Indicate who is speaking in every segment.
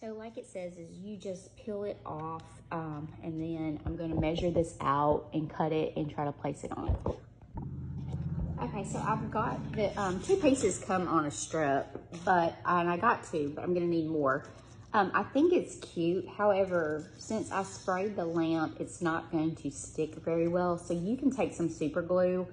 Speaker 1: So like it says is you just peel it off and then I'm going to measure this out and cut it and try to place it on. Okay, so I've got the 2 pieces come on a strip, and I got 2, but I'm going to need more. I think it's cute. However, since I sprayed the lamp, it's not going to stick very well. So you can take some super glue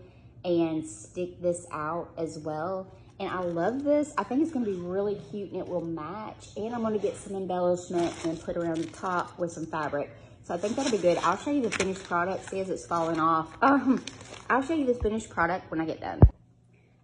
Speaker 1: and stick this out as well. And I love this. I think it's going to be really cute and it will match. And I'm going to get some embellishment and put around the top with some fabric. So I think that'll be good. I'll show you the finished product. See as it's falling off. I'll show you the finished product when I get done.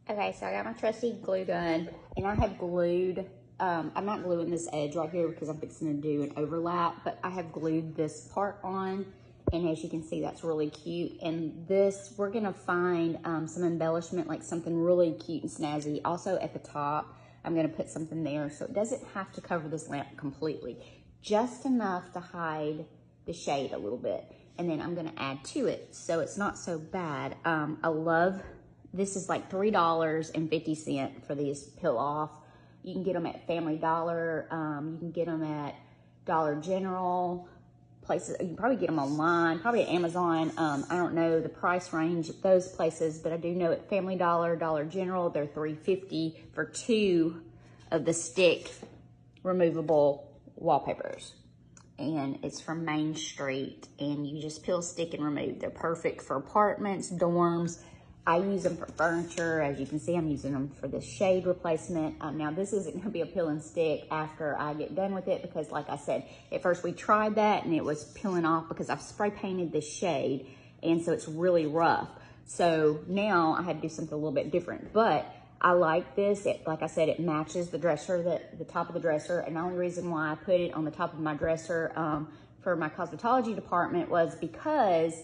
Speaker 1: Okay, so I got my trusty glue gun and I have glued, I'm not gluing this edge right here because I'm fixing to do an overlap, but I have glued this part on. And as you can see, that's really cute. And this, we're gonna find some embellishment, like something really cute and snazzy. Also at the top, I'm gonna put something there. So it doesn't have to cover this lamp completely, just enough to hide the shade a little bit. And then I'm gonna add to it, so it's not so bad. I love, this is like $3.50 for these peel off. You can get them at Family Dollar. You can get them at Dollar General. Places, you can probably get them online, probably at Amazon. I don't know the price range at those places, but I do know at Family Dollar, Dollar General, they're $3.50 for 2 of the stick removable wallpapers. And it's from Main Street, and you just peel, stick, and remove. They're perfect for apartments, dorms. I use them for furniture. As you can see, I'm using them for the shade replacement. Now, this isn't going to be a peel and stick after I get done with it because, like I said, at first we tried that and it was peeling off because I've spray painted the shade, and so it's really rough. So now I had to do something a little bit different, but I like this. Like I said, it matches the dresser, the top of the dresser, and the only reason why I put it on the top of my dresser for my cosmetology department was because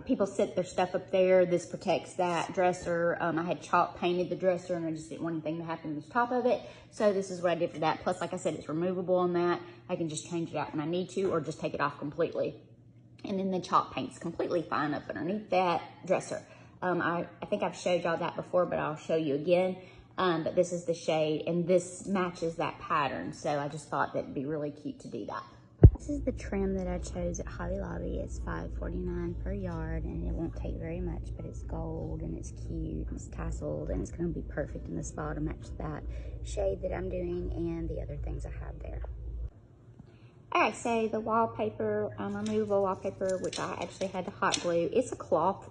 Speaker 1: people set their stuff up there. This protects that dresser. I had chalk painted the dresser and I just didn't want anything to happen to the top of it. So this is what I did for that. Plus, like I said, it's removable on that. I can just change it out when I need to or just take it off completely. And then the chalk paint's completely fine up underneath that dresser. I think I've showed y'all that before, but I'll show you again. But this is the shade and this matches that pattern. So I just thought that it'd be really cute to do that. This is the trim that I chose at Hobby Lobby. It's $5.49 per yard and it won't take very much, but it's gold and it's cute and it's tasseled and it's gonna be perfect in the spa to match that shade that I'm doing and the other things I have there. All right, so the wallpaper, removable wallpaper, which I actually had to hot glue. It's a cloth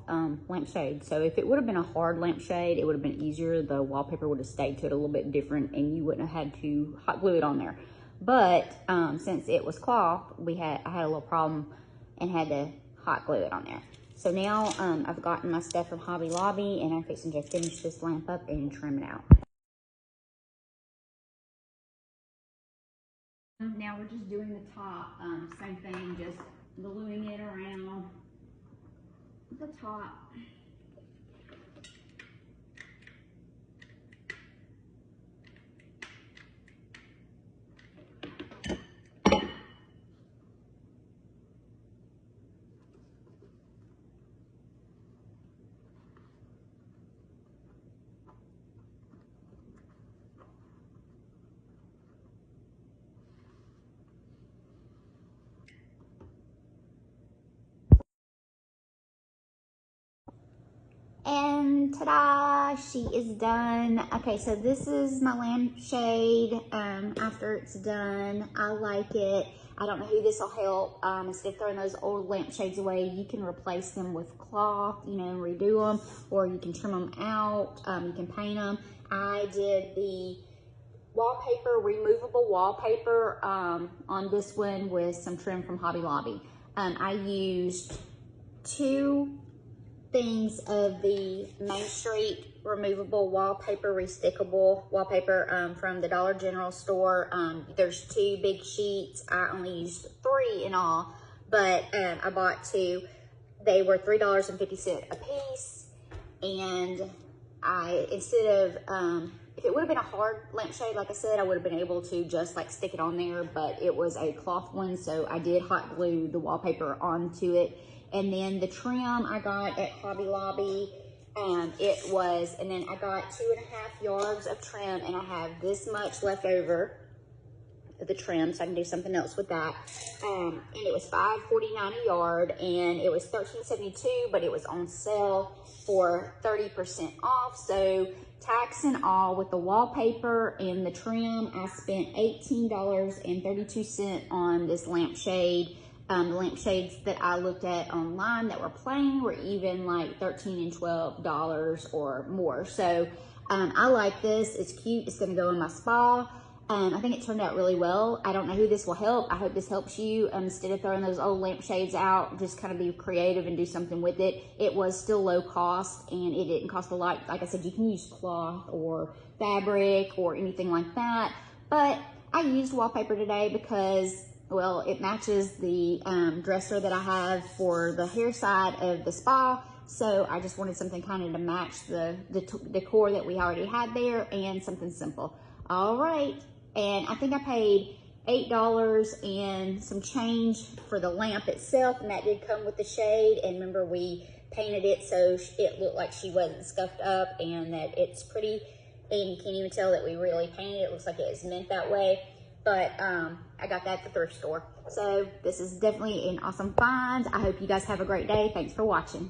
Speaker 1: lampshade, so if it would have been a hard lampshade, it would have been easier. The wallpaper would have stayed to it a little bit different and you wouldn't have had to hot glue it on there. But since it was cloth, I had a little problem and had to hot glue it on there. So now I've gotten my stuff from Hobby Lobby and I'm fixing to finish this lamp up and trim it out. Now we're just doing the top, same thing, just gluing it around the top. And ta-da, she is done. Okay, so this is my lampshade after it's done. I like it. I don't know who this will help. Instead of throwing those old lampshades away, you can replace them with cloth, you know, and redo them, or you can trim them out, you can paint them. I did the wallpaper, removable wallpaper on this one with some trim from Hobby Lobby. I used 2 things of the Main Street removable wallpaper, restickable wallpaper from the Dollar General store. There's 2 big sheets. I only used 3 in all, but I bought 2. They were $3.50 a piece. And instead of, if it would have been a hard lampshade, like I said, I would have been able to just like stick it on there, but it was a cloth one, so I did hot glue the wallpaper onto it. And then the trim I got at Hobby Lobby, It was, and then I got 2.5 yards of trim, and I have this much left over of the trim, so I can do something else with that. And it was $5.49 a yard, and it was $13.72, but it was on sale for 30% off. So tax and all, with the wallpaper and the trim, I spent $18.32 on this lampshade. The lampshades that I looked at online that were plain were even like $13 and $12 or more. So I like this. It's cute. It's going to go in my spa. I think it turned out really well. I don't know who this will help. I hope this helps you. Instead of throwing those old lampshades out, just kind of be creative and do something with it. It was still low cost, and it didn't cost a lot. Like I said, you can use cloth or fabric or anything like that. But I used wallpaper today because, well, it matches the dresser that I have for the hair side of the spa. So I just wanted something kind of to match the decor that we already had there, and something simple. All right. And I think I paid $8 and some change for the lamp itself, and that did come with the shade. And remember, we painted it so it looked like she wasn't scuffed up, and that it's pretty, and you can't even tell that we really painted it. It looks like it was meant that way. But I got that at the thrift store. So this is definitely an awesome find. I hope you guys have a great day. Thanks for watching.